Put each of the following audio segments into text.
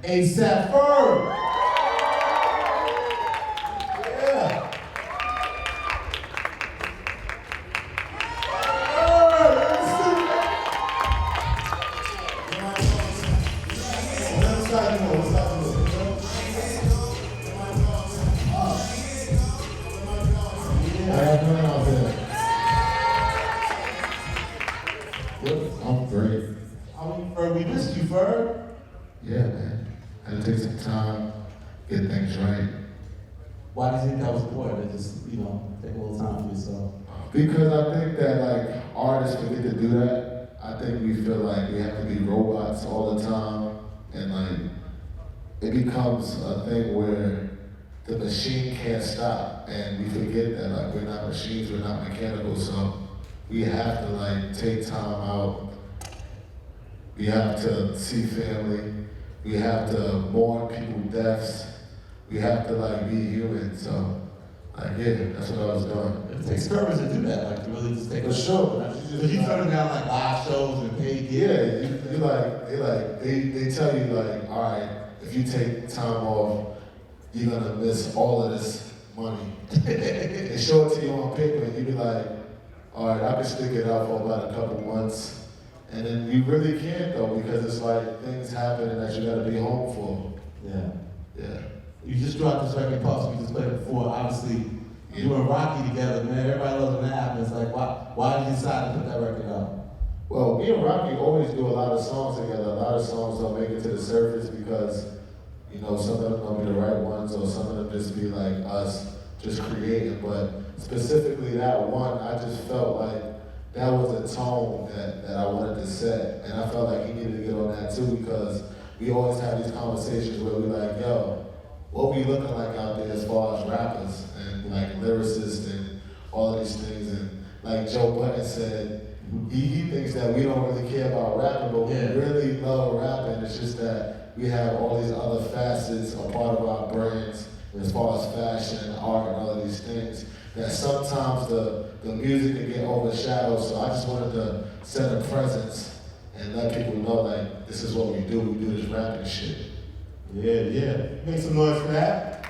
ASAP Ferg. Yeah. I'm great. Ferg, we missed you, Ferg. Yeah, man. I had to take some time, get things right. Why do you think that was important? To just, take a little time for yourself. Because I think that like artists forget to do that. I think we feel like we have to be robots all the time, and like it becomes a thing where the machine can't stop, and we forget that like we're not machines, we're not mechanical, so we have to like take time out. We have to see family. We have to mourn people's deaths. We have to like be human. So, like, yeah, that's what I was doing. It takes courage to do that, like to really just take For a sure. Because you turn down like live shows and paid gigs. Yeah, they tell you like, all right, if you take time off, you're gonna miss all of this money. They show it to you on paper, and you be like, all right, I can stick it out for about a couple months. And then you really can't though, because it's like things happen that you gotta be home for. Yeah. Yeah. You just dropped this record, Puffs. We just played it before. Obviously, you and Rocky together, man. Everybody loves when that happens. Like, why did you decide to put that record out? Well, me and Rocky always do a lot of songs together. A lot of songs don't make it to the surface because, some of them don't be the right ones, or some of them just be like us just creating. But specifically that one, I just felt like that was a tone that I wanted to set. And I felt like he needed to get on that too, because we always have these conversations where we're like, yo, what we looking like out there as far as rappers and like lyricists and all of these things. And like Joe Budden said, he thinks that we don't really care about rapping, but we really love rapping. It's just that we have all these other facets, a part of our brands as far as fashion and art and all of these things, that sometimes the music can get overshadowed. So I just wanted to set a presence and let people know like this is what we do this rapping shit. Yeah. Make some noise for that.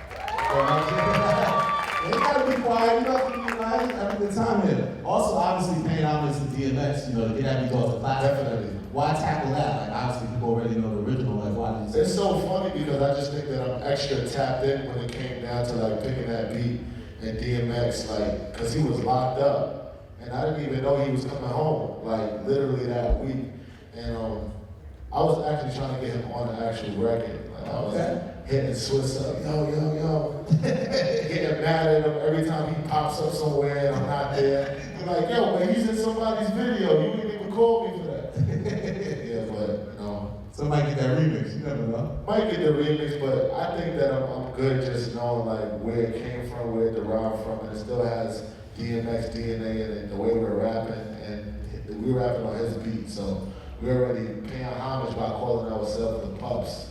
You gotta be quiet, you have to be nice, have a good time here. Also, obviously, paying homage to DMX, to get at me goes to classic. Definitely. Why tackle that? Like, obviously, people already know the original. Like, why did you say It's so funny because I just think that I'm extra tapped in when it came down to like picking that beat and DMX, like, cause he was locked up. And I didn't even know he was coming home, like literally that week. And I was actually trying to get him on the actual record. Like, I was hitting Swiss up, yo. Getting mad at him every time he pops up somewhere and I'm not there. You're like, yo, man, he's in somebody's video. You didn't even call me for that. Yeah, but somebody get that remix, you never know. Might get the remix, but I think that I'm good just knowing like where it came from, where it derived from, and it still has DMX DNA in it, the way we're rapping, and we're rapping on his beat, so we're already paying homage by calling ourselves the Pups.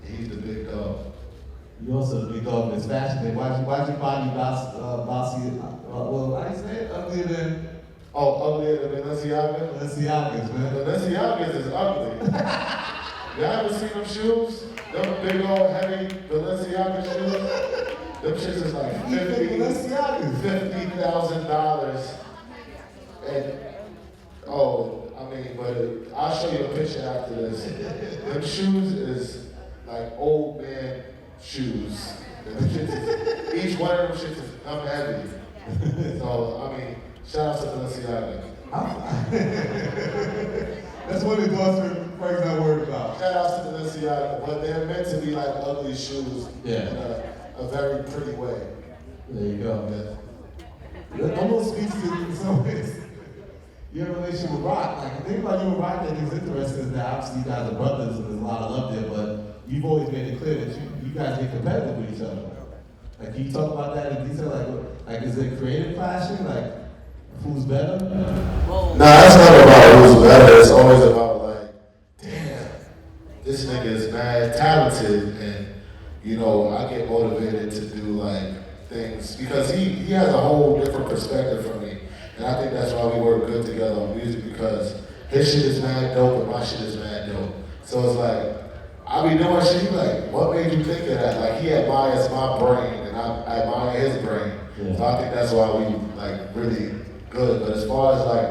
And he's the big dog. You also the big dog in this fashion thing. Why'd you body bossy, how do you say it? Uglier than? Oh, uglier than Balenciaga? Balenciagas, man. Balenciagas is ugly. Y'all ever seen them shoes? Them big old heavy Balenciaga shoes? Them shits is like $50,000. And but I'll show you a picture after this. Them shoes is like old man shoes. Each one of them shits is heavy. So shout out to Balenciaga. That's what it does for Ferg's not worried about. Shout out to Balenciaga, but they're meant to be like ugly shoes in a very pretty way. There you go. That almost speaks to, in some ways, your relationship with Rock. Like, the thing about you and Rock that is interesting is that obviously you guys are brothers and there's a lot of love there, but you've always made it clear that you guys get competitive with each other. Like, can you talk about that in detail? Like is it creative clashing? Like, who's better? Nah, it's not about who's better. It's always about like, damn, this nigga is mad talented, and I get motivated to do like things because he has a whole different perspective from me, and I think that's why we work good together on music, because his shit is mad dope and my shit is mad dope. So it's like I be doing shit, he be like, what made you think of that? Like, he admires my brain, and I admire his brain. Yeah. So I think that's why we, like, really good. But as far as, like,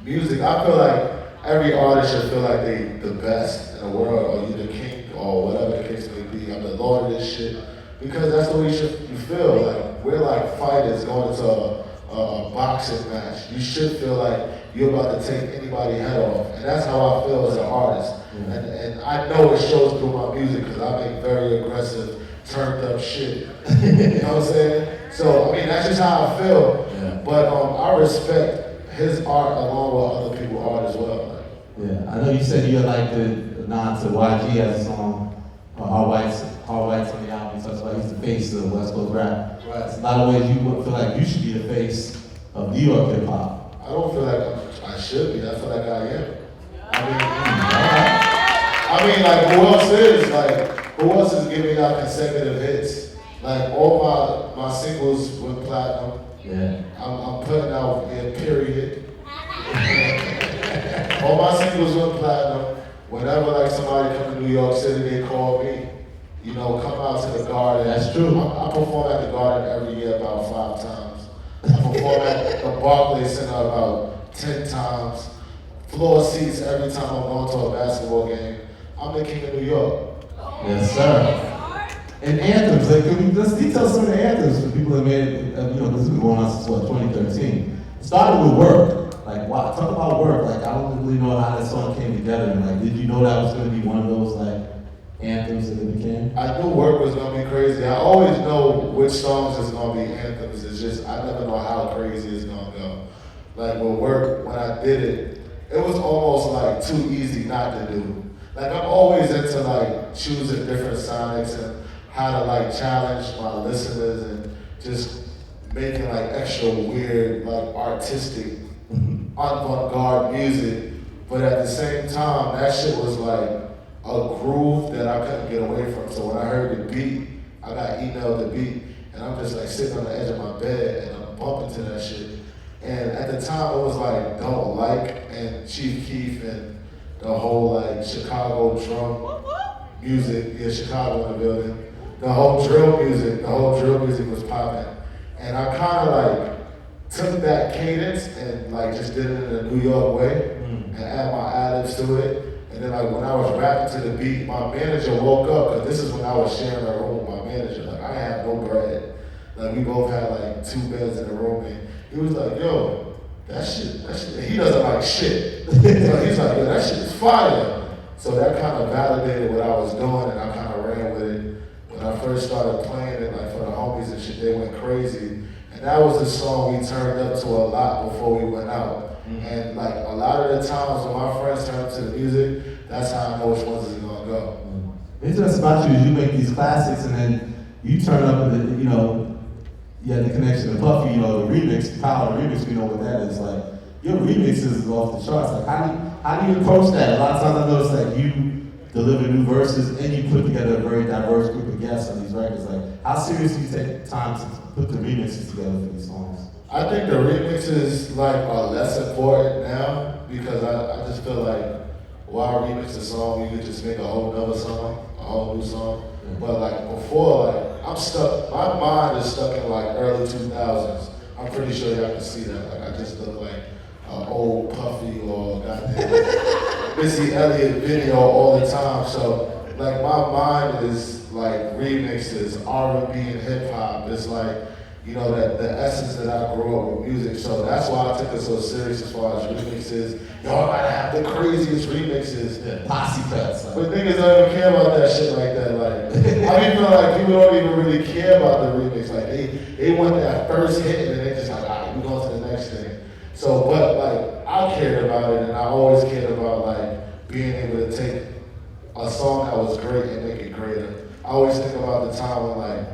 music, I feel like every artist should feel like they the best in the world, or you the king, or whatever the case may be. I'm the lord of this shit. Because that's the way you feel. Like, we're like fighters going into a boxing match. You should feel like you're about to take anybody's head off. And that's how I feel as an artist. Yeah. And I know it shows through my music because I make very aggressive, turned up shit. You know what I'm saying? So, I mean, that's just how I feel. Yeah. But I respect his art along with other people's art as well. Like, yeah, I know you said you like the nod to YG as a song, Hard White's on the album. He talks about he's the face of West Coast rap. right. There's a lot of ways you feel like you should be the face of New York hip hop. I don't feel like I should be. I feel like I am. I mean, like, who else is? Like, who else is giving out consecutive hits? Like, all my singles went platinum. Yeah. I'm putting out, period. All my singles went platinum. Whenever, like, somebody come to New York City, they call me. You know, come out to the Garden. That's true. I perform at the Garden every year about 5 times. I perform at the Barclays Center about 10 times. Floor seats every time I'm going to a basketball game. I'm the king of New York. Yes, sir. And anthems, like, can we just detail some of the anthems for people that made it, this has been going on since, 2013. It started with Work. Like, wow, talk about Work. Like, I don't really know how that song came together. And, like, did you know that was going to be one of those, like, anthems that it became? I knew Work was going to be crazy. I always know which songs is going to be anthems. It's just, I never know how crazy it's going to go. Like, with Work, when I did it, it was almost like too easy not to do. Like, I'm always into like choosing different sonics and how to like challenge my listeners and just making like extra weird, like artistic, avant-garde music. But at the same time, that shit was like a groove that I couldn't get away from. So when I heard the beat, I got emailed the beat, and I'm just like sitting on the edge of my bed and I'm bumping to that shit. And at the time, it was like Don't Like and Chief Keef and the whole like Chicago drum music. Yeah, Chicago in the building. The whole drill music was popping. And I kind of like took that cadence and like just did it in a New York way and add my ad-libs to it. And then like when I was rapping to the beat, my manager woke up, because this is when I was sharing a room with my manager. Like, I had no bread. Like, we both had like 2 beds in the room, and he was like, yo, that shit, he doesn't like shit. So he's like, yo, that shit is fire. So that kind of validated what I was doing, and I kind of ran with it. When I first started playing it, like for the homies and shit, they went crazy. And that was the song we turned up to a lot before we went out. And like a lot of the times when my friends turn up to the music, that's how I know which ones is gonna go. Interesting about you is you make these classics and then you turn up and you had the connection to Puffy, the remix, the power of remix, we know what that is. Like, your remixes is off the charts. Like, how do you approach that? A lot of times I notice that you deliver new verses and you put together a very diverse group of guests on these records. Like, how serious do you take time to put the remixes together for these songs? I think the remixes are less important now, because I just feel like why remix a song, you could just make a whole nother song, a whole new song. But like before, I'm stuck, my mind is stuck in like early 2000s. I'm pretty sure y'all can see that. Like, I just look like an old Puffy or goddamn Missy Elliott video all the time. So like my mind is like remixes, R&B and hip hop. It's like, that the essence that I grew up with music. So that's why I took it so serious as far as remixes. Y'all gotta have the craziest remixes. Yeah, posse cuts. But niggas don't even care about that shit like that. Like, I even feel like people don't even really care about the remix. Like, they want that first hit and then they just like, all right, we go to the next thing. So, but like, I cared about it, and I always cared about like being able to take a song that was great and make it greater. I always think about the time when like,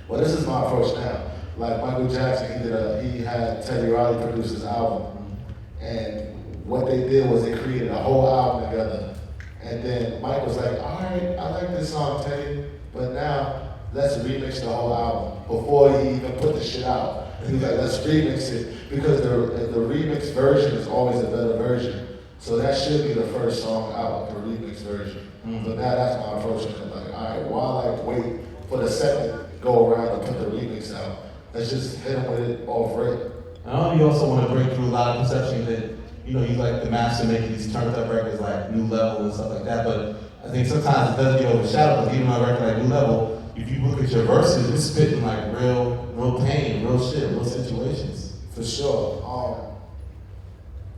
well, this is my approach now. Like Michael Jackson, he had Teddy Riley produce his album, and what they did was they created a whole album together. And then Mike was like, all right, I like this song, Teddy, but now let's remix the whole album before he even put the shit out. He was like, let's remix it, because the remix version is always a better version. So that should be the first song out, the remix version. So now that's my approach. Like, all right, why like wait for the second go around and put the remix out? Let's just hit them with it off rip. I know you also want to break through a lot of perception that, you like the master making these turned up records like New Level and stuff like that, but I think sometimes it does get overshadowed because even on a record like New Level, if you look at your verses, you're spitting like real pain, real shit, real situations. For sure.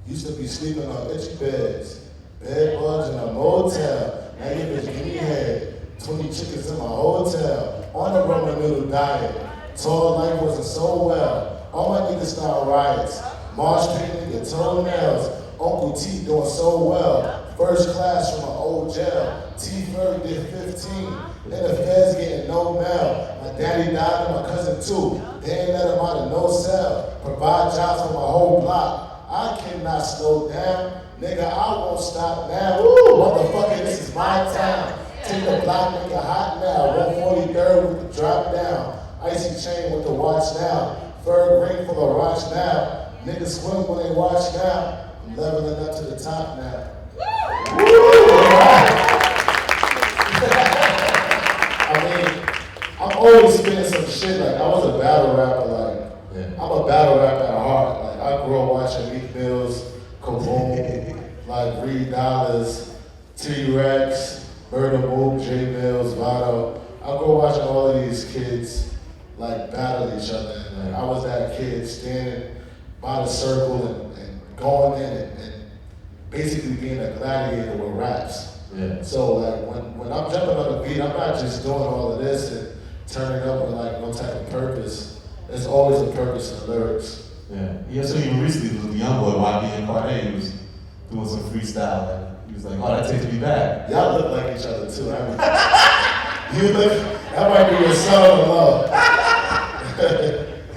Used to be sleeping on itchy beds, bed bugs in a motel. Now you bitch give me head, 20 chickens in my hotel. On the Roman noodle diet, told life wasn't so well. All my niggas start riots, march painting your toenails. Uncle T doing so well, first class from an old jail. T Ferg did 15, and the feds getting no mail. My daddy died and my cousin too. They ain't let him out of no cell. Provide jobs for my whole block. I cannot slow down. Nigga, I won't stop now. Woo, motherfucker, this is my town. Take the block, make it hot now. 143rd with the drop down. Icy chain with the watch now. Ferg ring full of rocks now. Niggas swim when they watch now. I'm leveling up to the top now. I mean, I'm always spitting some shit. Like, I was a battle rapper. Like, I'm a battle rapper at heart. Like, I grew up watching Meek Mills, Kaboom, like Reed Dollars, T-Rex, Murder Mook, J Mills, Vado. I grew up watching all of these kids like battle each other. And like, I was that kid standing by the circle and going in and basically being a gladiator with raps. Yeah. So like when I'm jumping on the beat, I'm not just doing all of this and turning up with like no type of purpose. There's always a purpose in the lyrics. Yeah, so even recently with the young boy YB and Cardi, he was doing some freestyle. Like, he was like, "Oh, that takes me back." Y'all look like each other too. I mean, you look. That might be your son-in-law.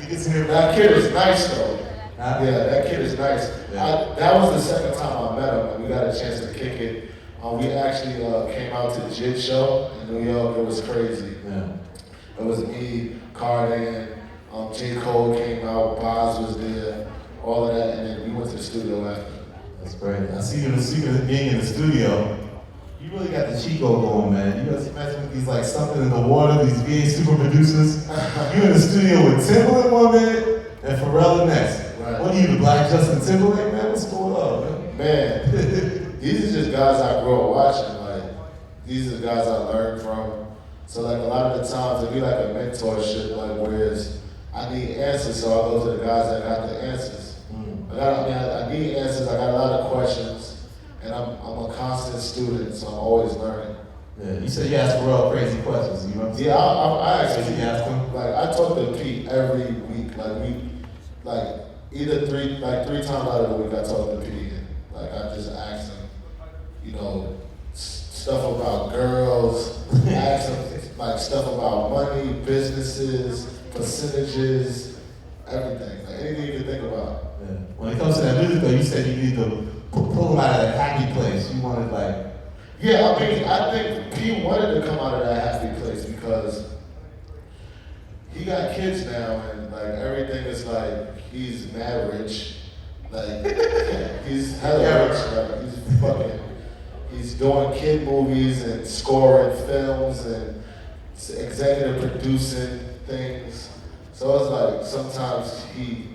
He gets here. That kid is nice though. Huh? Yeah, that kid is nice. Yeah. That was the second time I met him, and we got a chance to kick it. We actually came out to the JIT show in New York. It was crazy. Yeah. It was me, Cardi, J. Cole came out, Boz was there, all of that, and then we went to the studio after. That's great. I see you speaking of being in the studio. You really got the Chico going, man. You guys imagine with these like something in the water, these VA super producers. You in the studio with Timbaland one minute and Pharrell the next. Right. What are you, the Black Justin Timberlake, man? What's going on, man? Man, these are just guys I grew up watching. Like, these are the guys I learned from. So like a lot of the times it'd be like a mentorship, like whereas I need answers, so I go to the guys that got the answers. I need answers. I got a lot of questions, and I'm a constant student, so I'm always learning. Yeah, you said you ask Pharrell crazy questions. You know what I'm saying? Yeah, I actually So you ask him? like I talk to Pete every week. Like either three times out of the week I talk to Pete. And, like I just ask him, stuff about girls. Ask him like stuff about money, businesses, percentages, everything. Like anything you can think about. Yeah. When it comes to that music though, you said you need to pull them out of that happy place. You wanted like... Yeah, I think Pete wanted to come out of that happy place because he got kids now and like everything is like he's mad rich. Like he's hella rich. Like he's doing kid movies and scoring films and executive producing things. So it's like sometimes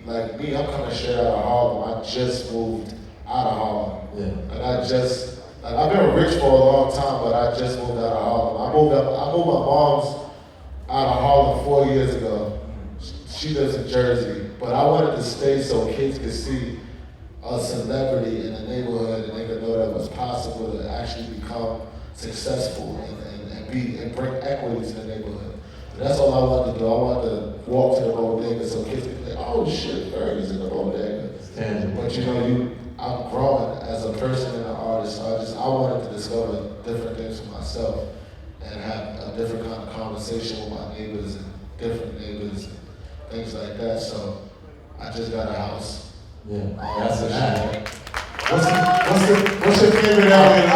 like me, I'm coming straight out of Harlem. I just moved out of Harlem. Yeah. And I've been rich for a long time, but I just moved out of Harlem. I moved my mom's out of Harlem 4 years ago. She lives in Jersey, but I wanted to stay so kids could see a celebrity in the neighborhood and they could know that it was possible to actually become successful and bring equity to the neighborhood. That's all I wanted to do. I wanted to walk to the bodega so kids could think, oh shit, Ferg is in the bodega. But I'm growing as a person and an artist, so I wanted to discover different things for myself and have a different kind of conversation with my neighbors and different neighbors and things like that. So I just got a house. Yeah, that's it. What's your favorite album?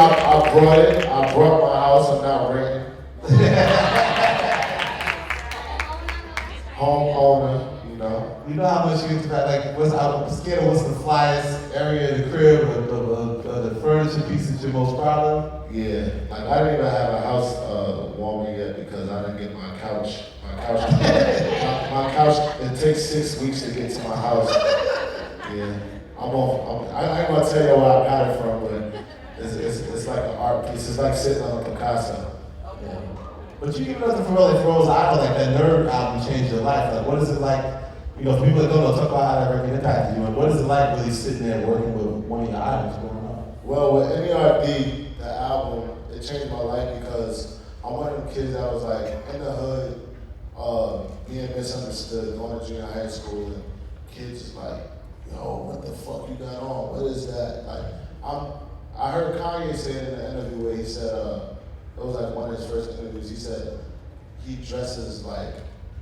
I brought my house. I'm not renting. Homeowner. You know how much you get to that, like, what's the flyest area of the crib, of the Ferg furniture piece that you're most proud of? Yeah, like I didn't even have a house warming yet because I didn't get my couch. My couch, it takes 6 weeks to get to my house. Yeah, I ain't gonna tell you where I got it from, but it's like an art piece. It's like sitting on a Picasso. Yeah. But you give us the Pharrell Froze album, like that Nerd album changed your life. Like, what is it like? You know, for people that don't know, talk about how that record impacted you. And what is it like really sitting there working with one of your idols going on? Well, with NERD, the album, it changed my life because I'm one of them kids that was like in the hood, being misunderstood, going to junior high school, and kids is like, yo, what the fuck you got on? What is that? Like, I heard Kanye say it in an interview where he said, it was like one of his first interviews, he said he dresses like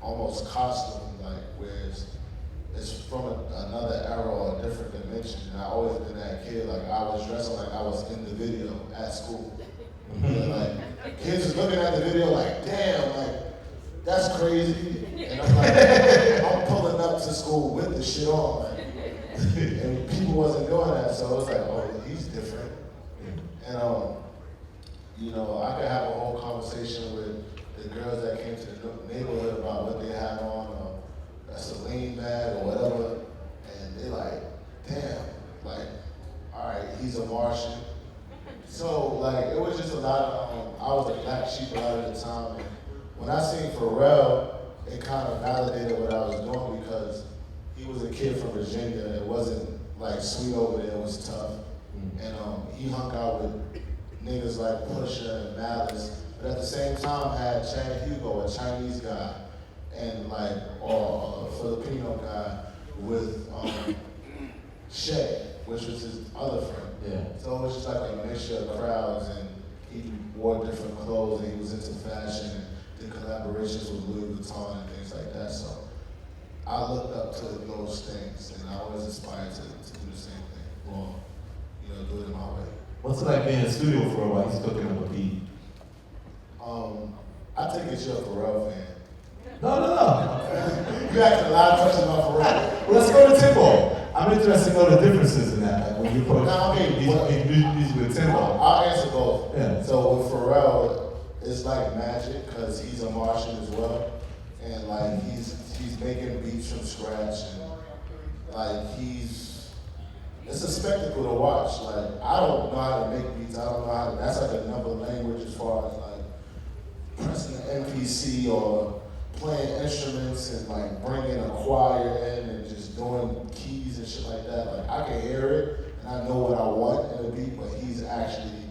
almost costume, like whereas it's from another era or a different dimension. And I always been that kid, like I was dressing like I was in the video at school. And like kids was looking at the video like, damn, like that's crazy. And I'm like, I'm pulling up to school with the shit on, like, and people wasn't doing that, so it was like, oh, he's different. And you know, I could have a whole conversation with the girls that came to the neighborhood about what they had on, a Celine bag or whatever, and they like, damn, like, all right, he's a Martian. So like, it was just a lot of, I was the black sheep a lot of the time, and when I seen Pharrell, it kind of validated what I was doing because he was a kid from Virginia. It wasn't like sweet over there, it was tough. And he hung out with niggas like Pusha and Malice, but at the same time had Chad Hugo, a Chinese guy, and like, or a Filipino guy with Shay, which was his other friend. Yeah. So it was just like a mixture of crowds, and he wore different clothes, and he was into fashion, and did collaborations with Louis Vuitton and things like that. So I looked up to those things, and I always inspired to do the same thing, or do it in my way. What's it like being in the studio for a while? He's cooking up a beat. I think it's your Pharrell fan. No. You asking a lot of questions about Pharrell. Well, let's go to tempo. I'm interested to know the differences in that. Like when you approach music with tempo. I'll answer both. Yeah. So with Pharrell, it's like magic because he's a Martian as well, and like he's making beats from scratch, and like it's a spectacle to watch. Like I don't know how to make beats. I don't know how to. That's like another language as far as like pressing an MPC or playing instruments and like bringing a choir in and just doing keys and shit like that. Like I can hear it and I know what I want in a beat, but he's actually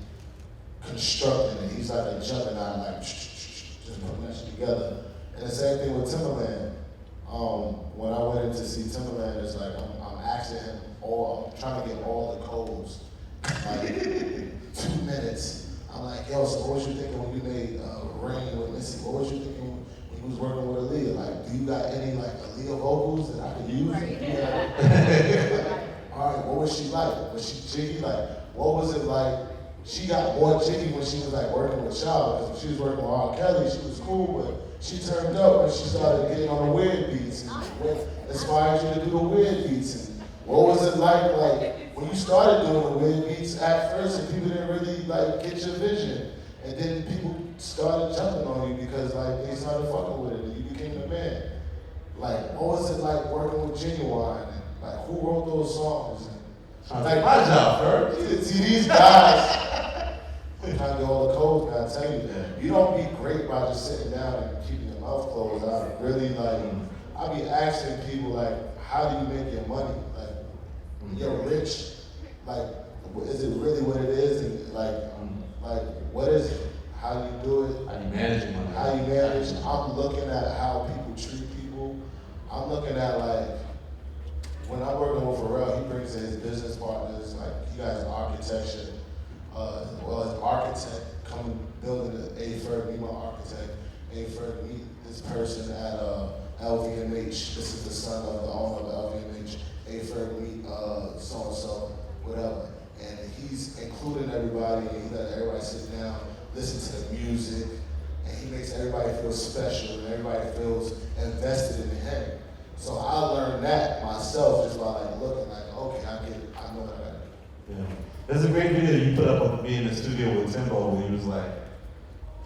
constructing it. He's like a Gemini, like just putting that shit together. And the same thing with Timbaland. When I went in to see Timbaland, it's like I'm asking him I'm trying to get all the codes, like 2 minutes. I'm like, yo, so what was you thinking when you made Rain with Missy? What was you thinking when you was working with Aaliyah? Like, do you got any like Aaliyah vocals that I could use? Like, all right, what was she like? Was she jiggy? Like, what was it like? She got more jiggy when she was like working with Child, because when she was working with R. Kelly, she was cool, but she turned up when she started getting on the weird beats. And what inspired you to do the weird beats? And what was it like when you started doing the weird beats at first and people didn't really like get your vision? And then people started jumping on you because like they started fucking with it and you became the man. Like, what was it like working with Genuine? And like, who wrote those songs? And, like my job, Ferg. See these guys, trying to get all the codes, man, I tell you, you don't be great by just sitting down and keeping your mouth closed. I really like, I be asking people like, how do you make your money? Like, you're rich. Like, is it really what it is? And like what is it? How do you do it? How do you manage your money? How you manage? I'm looking at how people treat people. I'm looking at like, when I'm working with Pharrell, he brings in his business partners, like he got his architecture, his architect come building a Ferg, meet my architect, a Ferg, meet this person at LVMH. This is the son of the owner of LVMH. A Ferg, meet so-and-so, whatever. And he's including everybody, and he let everybody sit down, listen to the music, and he makes everybody feel special, and everybody feels invested in him. So I learned that myself just by like looking like, okay, I know what I gotta do. Yeah. There's a great video you put up of me in the studio with Timbo where he was like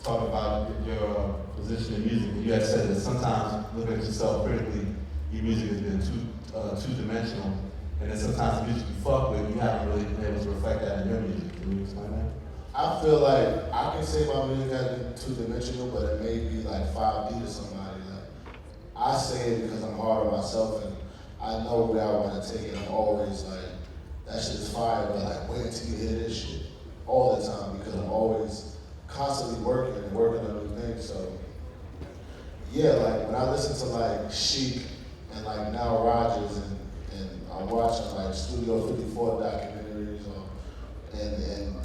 talking about your position in music. And you had said that sometimes looking at yourself critically, your music has been two-dimensional, and then sometimes the music you fuck with, you haven't really been able to reflect that in your music. Can you explain that? I feel like I can say my music has been two-dimensional, but it may be like 5D to somebody. Like I say it because I'm hard on myself and I know where I want to take it. I'm always like, that shit is fire, but like wait until you hear this shit all the time because I'm always constantly working on new things. So yeah, like when I listen to like Chic and like Now Rogers and I'm watching like Studio 54 documentaries and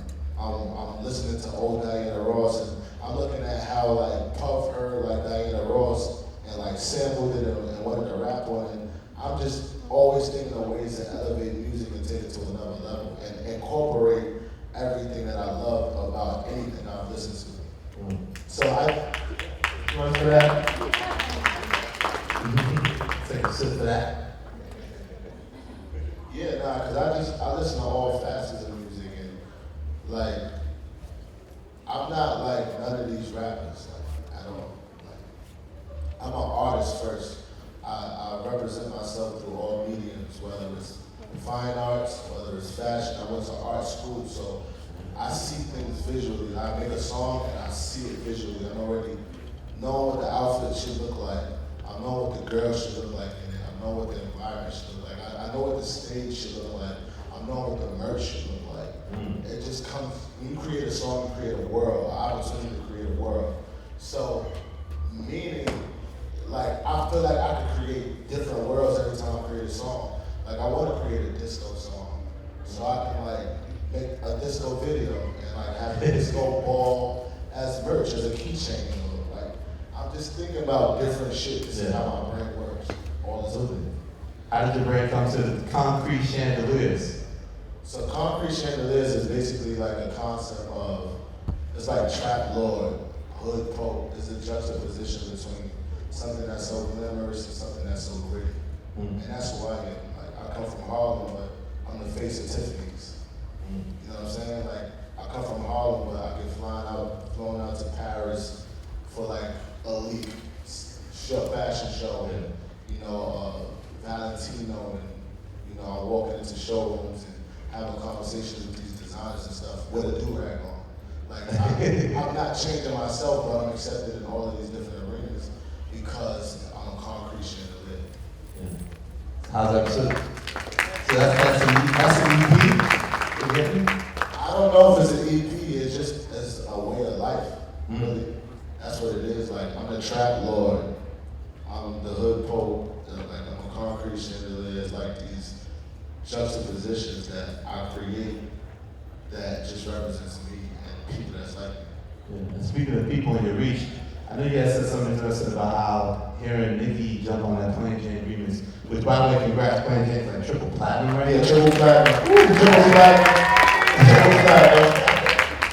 I'm listening to old Diana Ross and I'm looking at how like Puff heard like Diana Ross and like sampled it and wanted to rap on it. I'm just always thinking of ways to elevate music and take it to another level and incorporate everything that I love about anything I've listened to. So you want for that? Take a sip for that. Yeah, because I listen to all facets of music and like I'm not like none of these rappers like at all. Like, I'm an artist first. I represent myself through all mediums, whether it's fine arts, whether it's fashion. I went to art school, so I see things visually. I make a song and I see it visually. I'm already know what the outfit should look like. I know what the girl should look like in it. I know what the environment should look like. I know what the stage should look like. I know what the merch should look like. It just comes, when you create a song, you create a world, an opportunity to create a world. So, meaning, like, I feel like I can create different worlds every time I create a song. Like, I want to create a disco song, so I can, like, make a disco video and, like, have a disco ball as merch, as a keychain. Like, I'm just thinking about different shit to see how my brain works all the time. How did your brain come to the concrete chandeliers? So concrete chandeliers is basically like a concept of, it's like trap lord, hood pope. It's a juxtaposition between something that's so glamorous and something that's so gritty. And that's who I am. Like, I come from Harlem, but I'm the face of Tiffany's. You know what I'm saying? Like, I come from Harlem, but I get flown out to Paris for like a league fashion show, and, you know, Valentino, and, you know, I'm walking into showrooms and having conversations with these designers and stuff with a do-rag on. Like, I'm not changing myself, but I'm accepted in all of these different arenas because I'm a concrete chandelier. How's that? So that's an EP? Again? I don't know if it's an EP, it's just it's a way of life, really. That's what it is. Like, I'm the trap lord, I'm the hood pope, like I'm a concrete chandelier. It's like these juxtapositions that I create that just represents me and people that's like me. And speaking of people in your reach, I know you guys said something interesting about how hearing Nicki jump on that Plain Jane remix, which by the way, congrats, Plain Jane's like triple platinum, right? Yeah, triple platinum. Triple platinum. Triple platinum.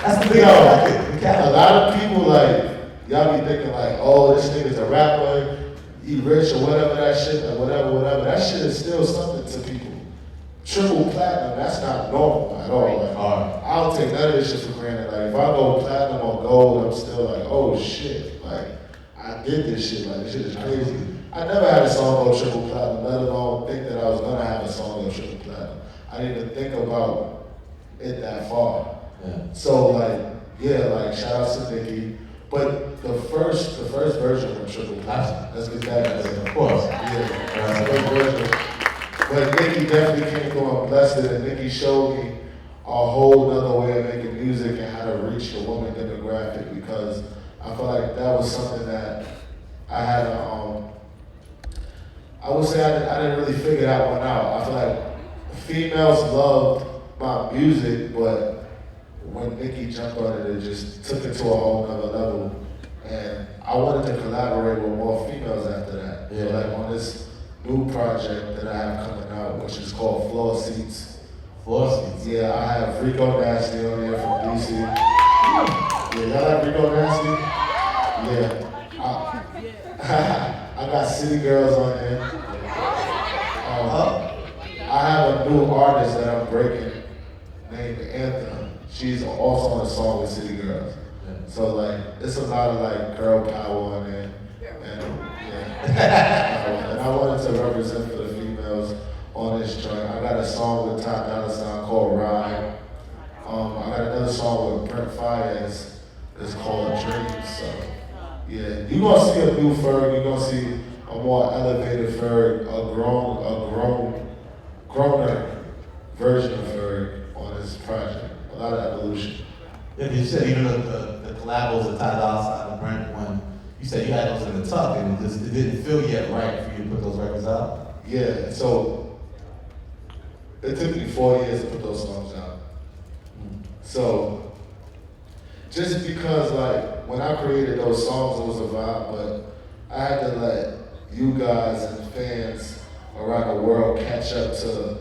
That's the big a lot of people like, y'all be thinking like, oh, this nigga's a rapper, he rich or whatever that shit, or whatever. That shit is still something to people. Triple platinum, that's not normal at all. Like, I don't take none of this shit for granted. Like, if I go platinum or gold, I'm still like, oh shit. Like, I did this shit. Like, this shit is crazy. I never had a song go triple platinum, let alone think that I was gonna have a song go triple platinum. I didn't even think about it that far. Yeah. So like, yeah, like shout out to Nicki. But the first version of triple platinum, let's get that out there. Of course. Yeah, first version. But Nicki definitely came through and blessed it, and Nicki showed me a whole nother way of making music and how to reach the woman demographic, because I feel like that was something that I had I would say I didn't really figure that one out. I feel like females loved my music, but when Nicki jumped on it, it just took it to a whole nother level. And I wanted to collaborate with more females after that. Yeah. So like on this new project that I have coming out, which is called Floor Seats. Floor Seats? Yeah, I have Rico Nasty on there from DC. Yeah, y'all like Rico Nasty? Yeah. I got City Girls on there. I have a new artist that I'm breaking named Anthem. She's also on a song with City Girls. Yeah. So like, it's a lot of like girl power on there. And yeah, and I wanted to represent for the females on this joint. I got a song with Top Dollar Sign called Ride. I got another song with Brent Fires. It's called Dreams. So yeah, you're gonna see a new Ferg. You're gonna see a more elevated Ferg, a growner version of Ferg on this project. A lot of evolution. Yeah, you said even the collabos with Ty Dolla Sign and Brent one, you said you had those in the tuck and it didn't feel yet right for you to put those records out? Yeah, so it took me 4 years to put those songs out. So just because like when I created those songs, it was a vibe, but I had to let you guys and fans around the world catch up to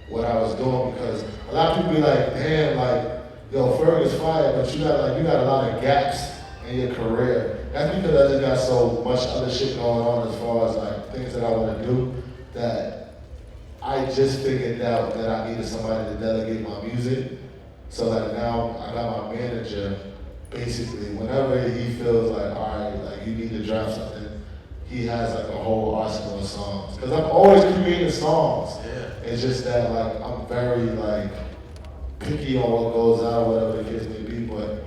what I was doing, because a lot of people be like, damn, like, yo, Ferg is fire, but you got a lot of gaps in your career. That's because I just got so much other shit going on as far as like things that I want to do, that I just figured out that I needed somebody to delegate my music. So like now I got my manager, basically whenever he feels like, all right, like you need to drop something, he has like a whole arsenal of songs. Cause I'm always creating songs. Yeah. It's just that like I'm very like picky on what goes out, whatever the case may be, but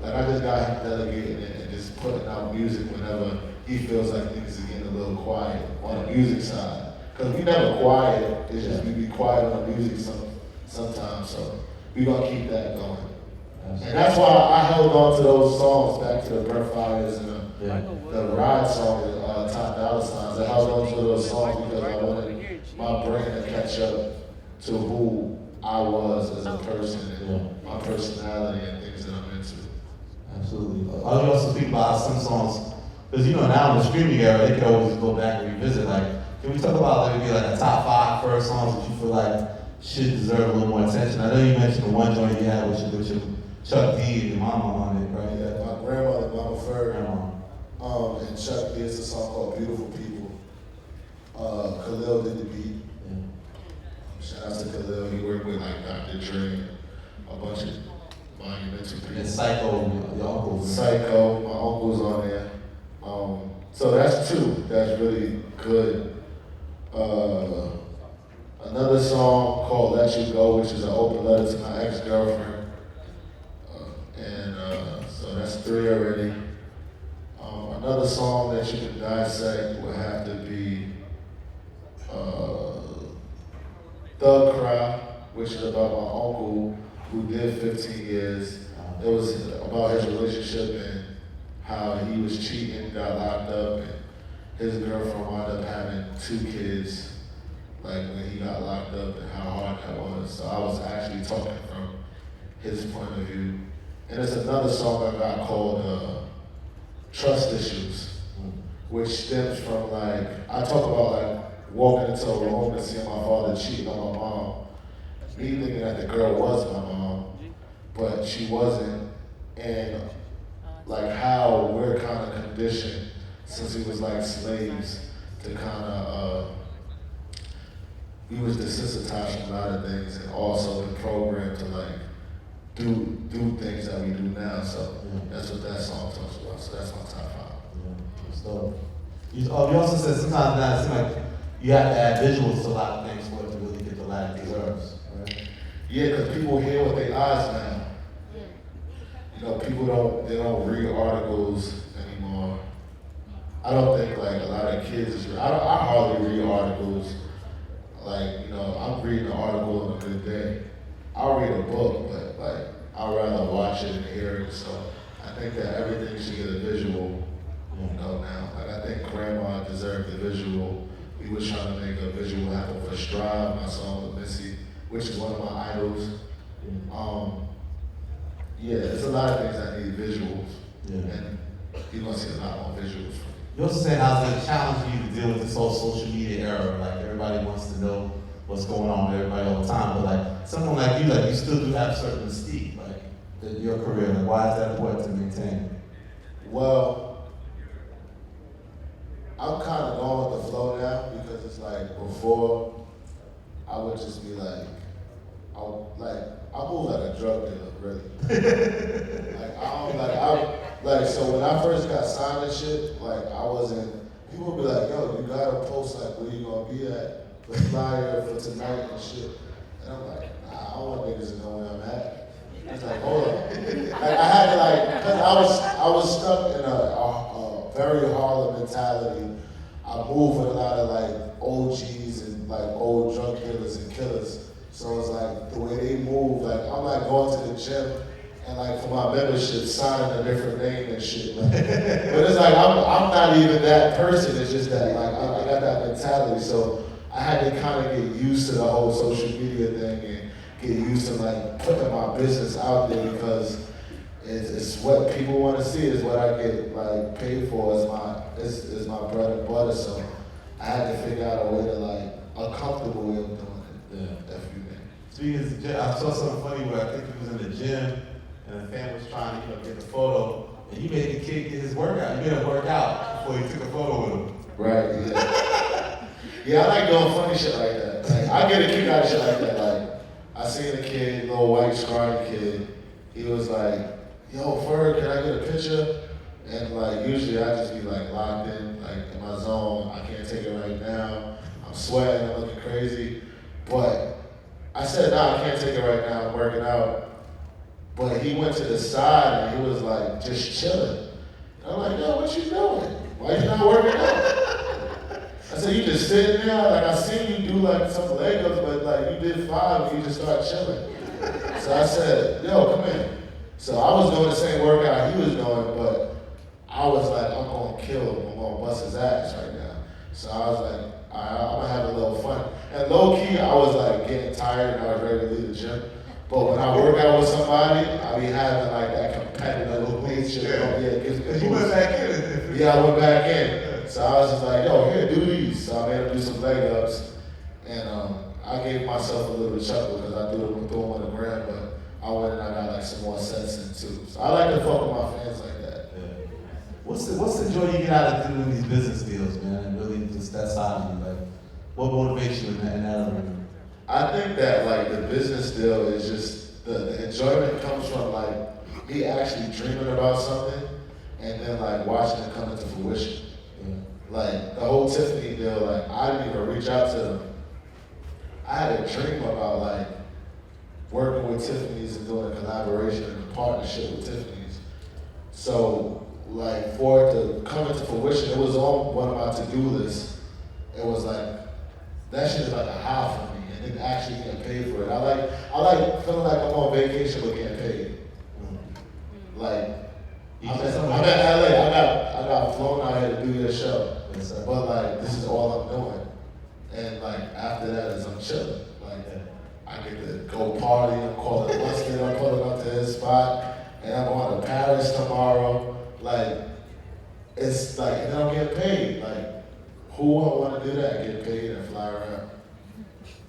like I just got him delegating it and just putting out music whenever he feels like things are getting a little quiet on the music side. Cause we never quiet, it's just we be quiet on the music sometimes, so we gonna keep that going. And that's why I held on to those songs back to the Brent Fires and the Ride song with Top Dollar Signs. I held on to those songs because I wanted my brain to catch up to who I was as a person and my personality and things that I'm into. Absolutely. I also speak about some songs, because you know now in the streaming era, they can always go back and revisit. Like, can we talk about maybe like a top 5 first songs that you feel like should deserve a little more attention? I know you mentioned the one joint you had with your Chuck D and your mama on it, right? Yeah, my grandmother, Mama Ferg, Grandma. and Chuck D. It's a song called Beautiful People. Khalil did the beat. Shout out to Khalil. He worked with like Dr. Dre, a bunch of monumental people. And Psycho, your uncle. Psycho, my uncle's on there. So that's 2. That's really good. Another song called Let You Go, which is an open letter to my ex-girlfriend. So that's 3 already. Another song that you can dissect would have to be Thug Cry, which is about my uncle who did 15 years. It was about his relationship and how he was cheating, got locked up, and his girlfriend wound up having 2 kids, like when he got locked up, and how hard that was. So I was actually talking from his point of view. And there's another song I got called Trust Issues, which stems from like, I talk about like walking into a room and seeing my father cheating on my mom, me thinking that the girl was my mom, but she wasn't, and like how we're kind of conditioned since we was like slaves to kind of, we was desensitized from a lot of things and also been programmed to like do things that we do now. So that's what that song talks about. So that's my top 5. So you also said sometimes now it seems like you have to add visuals to a lot of things for it to really get the light it deserves, right? Yeah, because people hear with their eyes now. You know, people don't read articles anymore. I don't think like a lot of kids I hardly read articles. Like, you know, I'm reading an article on a good day. I'll read a book, but like I'd rather watch it and hear it. So I think that everything should get a visual, you know, now. Like I think Grandma deserved the visual. We were trying to make a visual happen for Strive, my song with Missy, which is one of my idols. Yeah, there's a lot of things that need visuals. And you're gonna see a lot more visuals from me. You also said how it's a challenge for you to deal with this whole social media era. Like everybody wants to know what's going on with everybody all the time, but like someone like you still do have certain mystique, like in your career. Like why is that important to maintain? Well, I'm kind of going with the flow now because it's like before I would just be like, I move signed and shit, like I wasn't, people would be like, yo, you gotta post like where you gonna be at, the flyer for tonight and shit. And I'm like, nah, I don't want niggas to know where I'm at. It's like, hold on. Like I had to like, cause I was stuck in a very Harlem mentality. I moved with a lot of like OGs and like old drug dealers and killers. So it's like the way they move, like I'm like going to the gym and like for my membership signing a different name and shit. Like, but it's like I'm not even that person. It's just that like I got that mentality. So I had to kind of get used to the whole social media thing and get used to like putting my business out there because it's what people want to see. Is what I get like paid for. Is my bread and butter. So I had to figure out a way to like a comfortable way of doing it. Yeah. If you may. Speaking of the gym, I saw something funny where I think he was in the gym and the fan was trying to get the photo, and you made the kid get his workout. You made him work out before you took a photo with him. Right. Yeah. Yeah, I like doing funny shit like that. Like I get a kick out of shit like that. Like I seen a kid, little white scrawny kid. He was like, "Yo, Ferg, can I get a picture?" And like usually I just be like locked in, like in my zone. I can't take it right now. I'm sweating. I'm looking crazy. But I said, "Nah, I can't take it right now. I'm working out." But he went to the side and he was like just chilling. And I'm like, "Yo, what you doing? Why you not working out?" I said, "You just sitting there, like I seen you do like some leg ups, but like you did 5 and you just started chilling." So I said, "Yo, come in." So I was doing the same workout he was doing, but I was like, I'm gonna kill him, I'm gonna bust his ass right now. So I was like, all right, I'm gonna have a little fun. And low key, I was like getting tired and I was ready to leave the gym. But when I work out with somebody, I be having like that competitive nature. Yeah, it gives me a boost. You went back in. Yeah, I went back in. So I was just like, yo, here, do these. So I made him do some leg ups. And I gave myself a little chuckle because I threw him on the ground, but I went and I got like some more sets in too. So I like to fuck with my fans like that. Yeah. What's the joy you get out of doing these business deals, man? And really just that side of you, like, what motivates you in that arena? I think that like the business deal is just the enjoyment comes from like me actually dreaming about something and then like watching it come into fruition. Yeah. Like the whole Tiffany deal, like I didn't even reach out to them. I had a dream about like working with Tiffany's and doing a collaboration and a partnership with Tiffany's. So like for it to come into fruition, it was on one of my to-do lists. It was like, that shit is like a high for me, and then actually getting paid for it. I like feeling like I'm on vacation but getting paid. Like, I'm at LA, I got flown out here to do this show. But like, this is all I'm doing. And like, after that is I'm chilling. Like, I get to go party, I'm calling Weston, I'm pulling up to his spot, and I'm going to Paris tomorrow. Like, it's like, and then I'm getting paid. Like, who wouldn't want to do that? Get paid and fly around.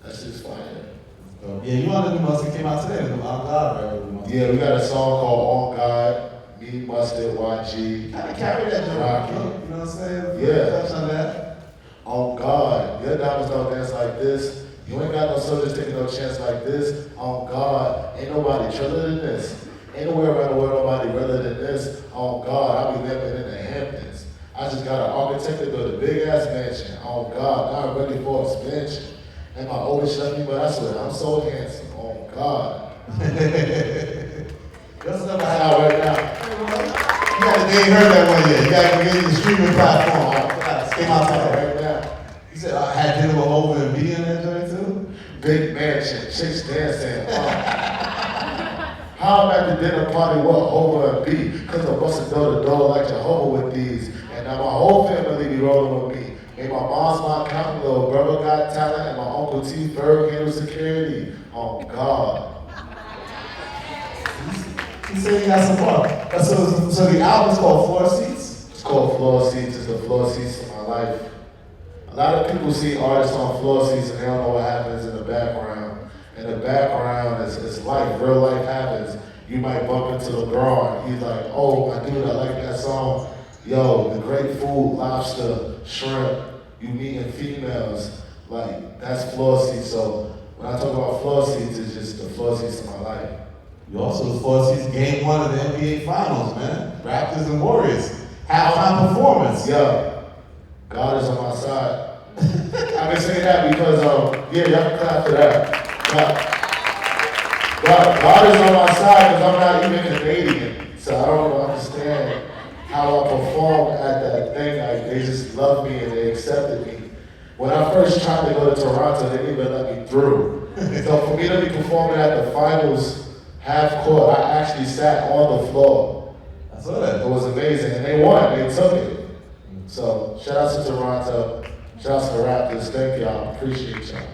That's just fire. Yeah, you want to do Mustard came out today, On God, right? Yeah, we got a song called On God, me, Mustard, YG. Kind of carry that joke, Rocky. you know what I'm saying? Yeah. Touch on that. On God, your diamonds don't dance like this. You ain't got no soldiers taking no chance like this. On God, ain't nobody triller than this. Ain't nowhere around the world nobody realer than this. On God, I be living in the Hamptons. I just got an architect to build a big ass mansion. On God, now I'm ready for expansion. And my oldest left me, but I swear I'm so handsome. On God. That's another How right now. They ain't heard that one yet. You gotta get in the streaming platform. Came out today. Right now. You said I had dinner with Hov and B in that joint too? Big mansion, chicks dancing. How I'm at the dinner party with Hov and B, cause I'm busting door to door like Jehovah with these. And now my whole family be rolling with me. And my mom's my accountant, little brother got talent, and my uncle T. Ferg handles security. Oh God. He said he got some more. So the album's called Floor Seats? It's called Floor Seats. It's the floor seats of my life. A lot of people see artists on floor seats and they don't know what happens in the background. In the background is life, real life happens. You might bump into LeBron. He's like, oh my dude, I like that song. Yo, the great food, lobster, shrimp, you meeting females. Like, that's floor seats. So when I talk about floor seats, it's just the floor seats of my life. You also the Floor Seats Game 1 of the NBA Finals, man. Raptors and Warriors. halftime performance. Yeah, God is on my side. I can say that because, yeah, y'all can clap for that. God is on my side because I'm not even Canadian, so I don't understand how I performed at that thing. Like, they just loved me and they accepted me. When I first tried to go to Toronto, they didn't even let me through. So for me to be performing at the finals half court, I actually sat on the floor. I saw that. It was amazing, and they won. They took it. So shout out to Toronto. Shout out to the Raptors. Thank y'all. Appreciate y'all.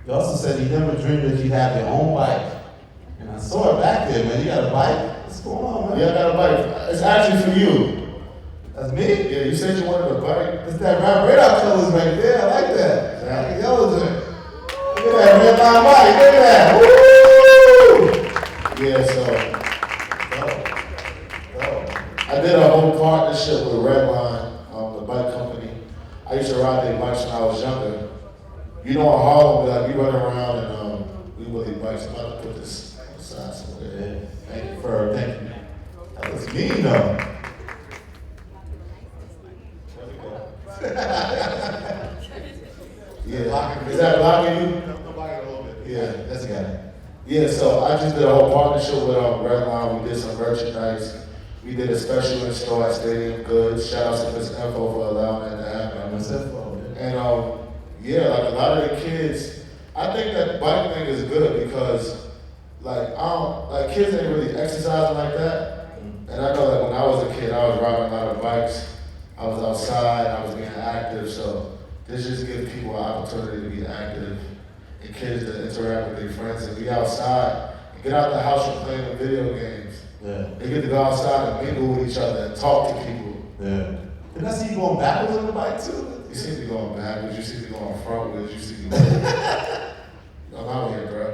You also said you never dreamed that you'd have your own bike. And I saw it back there, man. You got a bike? What's going on, man? Yeah, I got a bike. It's actually for you. That's me? Yeah, you said you wanted a bike. It's that radar colors right there. I like that. Exactly. Yellow joint. Look at that red line bike. Look at that. Woo! Yeah, so I did a whole partnership with Redline, the bike company. I used to ride their bikes when I was younger. You know, in Harlem, like, we run around and we really bikes. I'm about to put this on the side somewhere. Yeah. Thank you, Ferg. Thank you. That was mean, though. Yeah. Is that blocking you? Yeah, that's got it. Yeah, so I just did a whole partnership with Redline. We did some merchandise. We did a special install at Stadium Goods. Shout out to Miss Info for allowing that to happen. Miss Info, and yeah, like a lot of the kids, I think that bike thing is good because like kids ain't really exercising like that. And I know that when I was a kid, I was riding a lot of bikes. I was outside, I was being active, so this just gives people an opportunity to be active and kids to interact with their friends and be outside and get out the house from playing the video games. Yeah. They get to go outside and mingle with each other and talk to people. Yeah. Did I see you going backwards on the bike too? You see me going backwards, you see me going frontwards, you see me I'm out here, bro.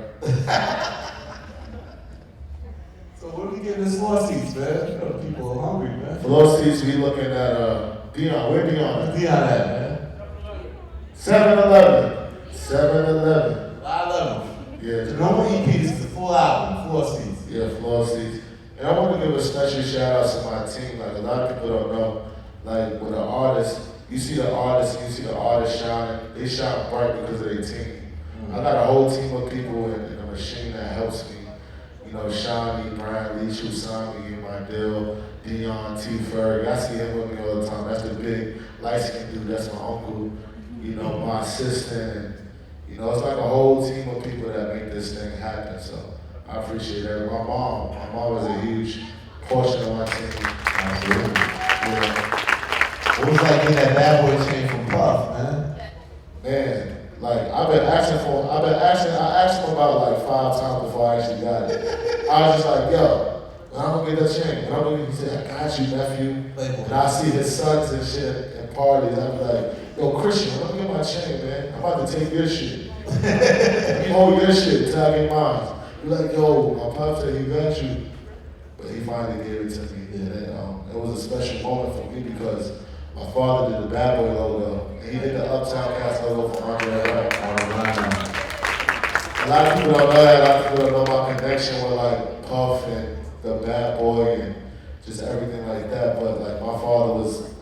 So where we getting this floor seats, man? You know, people are hungry, man. Floor seats, we looking at Dion. Where Dion? Where's Dion at, man? 7-Eleven. 7-Eleven. I love him. Yeah. The normal EP is the full album, floor seats. Yeah, floor seats. And I want to give a special shout out to my team. Like, a lot of people don't know, like, with an artist, you see the artist shining. They shine bright because of their team. I got a whole team of people and a machine that helps me. You know, Shawnee, Brian Leach, who signed me in my deal, Dion, T. Ferg. I see him with me all the time. That's the big light-skinned dude. That's my uncle. You know, my assistant. And, you know, it's like a whole team of people that make this thing happen. So I appreciate that. My mom was a huge portion of my team. Absolutely. Yeah. What was like getting that bad boy chain from Puff, man? Man, like I asked him about like 5 times before I actually got it. I was just like, yo, when I'm gonna get that chain, he said, I got you, nephew. And I see his sons and shit at parties. I'm like, yo, Christian, when I'm gonna get my chain, man, I'm about to take your shit. You hold your shit till I get mine. You're like, yo, my pop said he got you. But he finally gave it to me. And it was a special moment for me because my father did the Bad Boy logo, and he did the Uptown Cast logo for Andre Wright. A lot of people don't know that. A lot of people don't know my connection with like Puff and the Bad Boy and just everything like that. But like my father was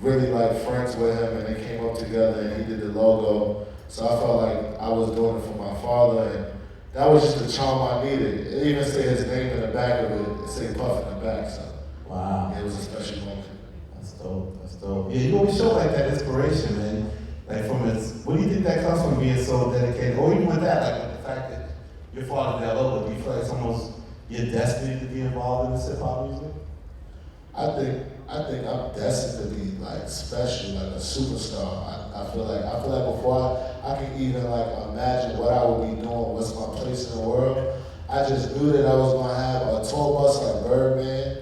really like friends with him, and they came up together, and he did the logo. So I felt like I was doing it for my father, and that was just the charm I needed. It even said his name in the back of it. It said Puff in the back. So wow, it was a special moment. That's dope. That's dope. Yeah, you always show like that inspiration, man. Like from what do you think that comes from being so dedicated? Or even with that, like with the fact that your father did that logo, do you feel like it's almost your destiny to be involved in this hip hop music? I think I'm destined to be like special, like a superstar. I feel like before I can even like imagine what I would be doing, what's my place in the world, I just knew that I was gonna have a tour bus like Birdman.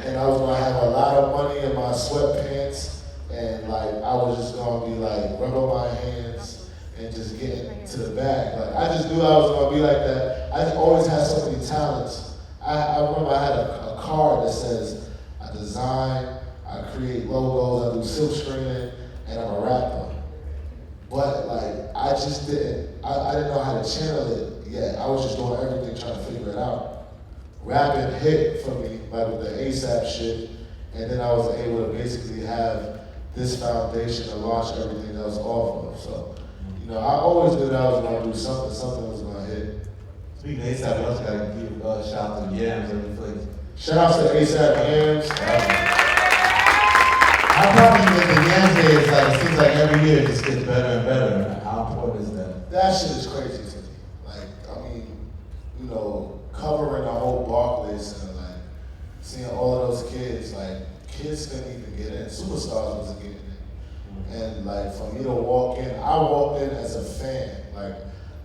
And I was gonna have a lot of money in my sweatpants, and like I was just gonna be like rubbing my hands and just getting to the bag. Like I just knew I was gonna be like that. I just always had so many talents. I remember I had a card that says I design, I create logos, I do silk screening, and I'm a rapper. But like I just didn't know how to channel it yet. I was just doing everything trying to figure it out. rapping hit for me, like with the ASAP shit, and then I was able to basically have this foundation to launch everything else off of. So, you know, I always knew that I was gonna do something, something was gonna hit. Speaking of ASAP, we also gotta give a shout out to Yams every place. Shout out to ASAP Yams. How probably with the Yams Day is like, it seems like every year it just gets better and better. How important is that? That shit is crazy to me. Like, I mean, you know, covering the whole Barclays Center, like, seeing all of those kids, like, kids couldn't even get in. Superstars wasn't getting in. And, like, for me to walk in, I walked in as a fan. Like,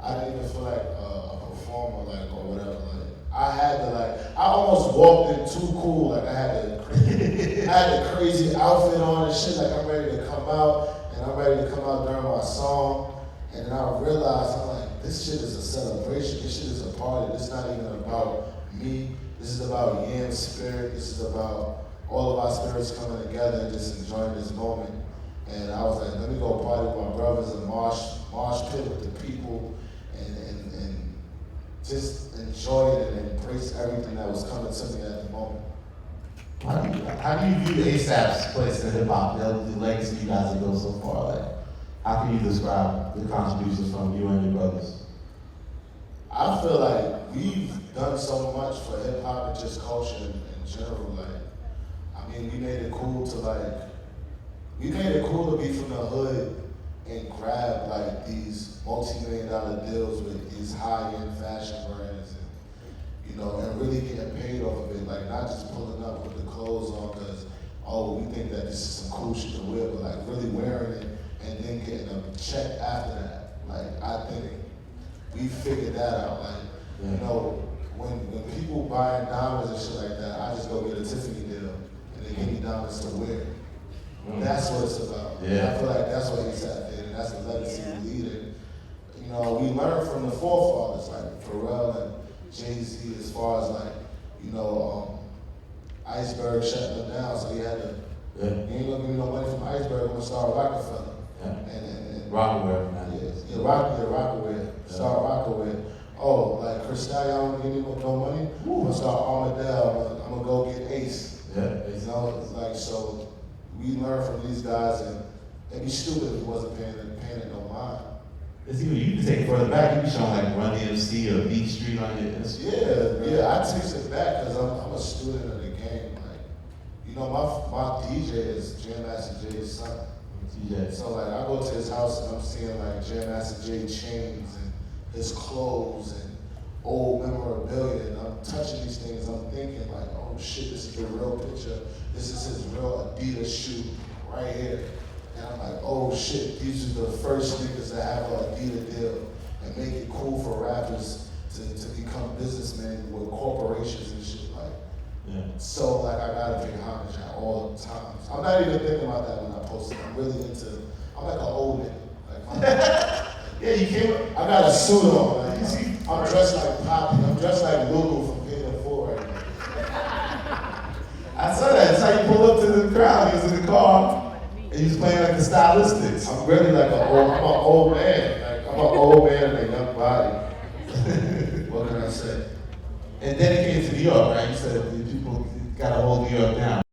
I didn't even feel like a performer, like, or whatever. Like, I had to, like, I almost walked in too cool. Like, I had a crazy outfit on and shit. Like, I'm ready to come out, and I'm ready to come out during my song. And then I realized, I'm like, this shit is a celebration. This shit is a party. This is not even about me. This is about Yam's spirit. This is about all of our spirits coming together and just enjoying this moment. And I was like, let me go party with my brothers and march pit with the people and just enjoy it and embrace everything that was coming to me at the moment. How do you view ASAP's place in hip hop, the legacy you guys have built so far? Like, how can you describe the contributions from you and your brothers? I feel like we've done so much for hip hop and just culture in general. Like, I mean, we made it cool to be from the hood and grab like these multi-million-dollar deals with these high-end fashion brands, and you know, and really getting paid off of it. Like, not just pulling up with the clothes on because we think that this is some cool shit to wear, but like really wearing it and then getting a check after that. Like, I think we figured that out. Like, you know, when people buying diamonds and shit like that, I just go get a Tiffany deal and they give me diamonds to wear. That's what it's about. Yeah. I feel like that's what he's at there, and that's the legacy we lead in. You know, we learned from the forefathers, like Pharrell and Jay-Z, as far as like, you know, Iceberg shutting them down, so he had to, you ain't gonna give me no money from Iceberg, I'm gonna start Rockefeller. Yeah. And Rockaware. Rockaware. Start Rockaware. Oh, like Cristal, y'all don't give me no money? I'm gonna start Armadale, I'm gonna go get Ace. Yeah. You know, it's like, so we learn from these guys, and it'd be stupid if he wasn't paying it no mind. It's even, you can take it further back. You can show like Run DMC or Beat Street on your Instagram. Yeah, I take it back because I'm a student of the game. Like, you know, my DJ is Jam Master Jay's son. TJ. So like, I go to his house and I'm seeing like Jam Master Jay chains and his clothes and old memorabilia, and I'm touching these things. I'm thinking like, oh shit, this is the real picture. This is his real Adidas shoe right here. And I'm like, oh shit, these are the first sneakers that have an Adidas deal and make it cool for rappers to become businessmen with corporations and shit. Like, so like, I gotta pay homage at all the times. I'm not even thinking about that when I post it. I'm really I'm like an old nigga. Like, yeah, you came. I got a suit on. Like, I'm dressed like Poppy. I'm dressed like Lulu from Pay in Full right now. I saw that. That's how you pull up to the crowd. He was in the car and he was playing like the stylistics. I'm really like I'm an old man. Like, I'm an old man in a young body. What can I say? And then it came to New York, right? You said people got to hold New York down.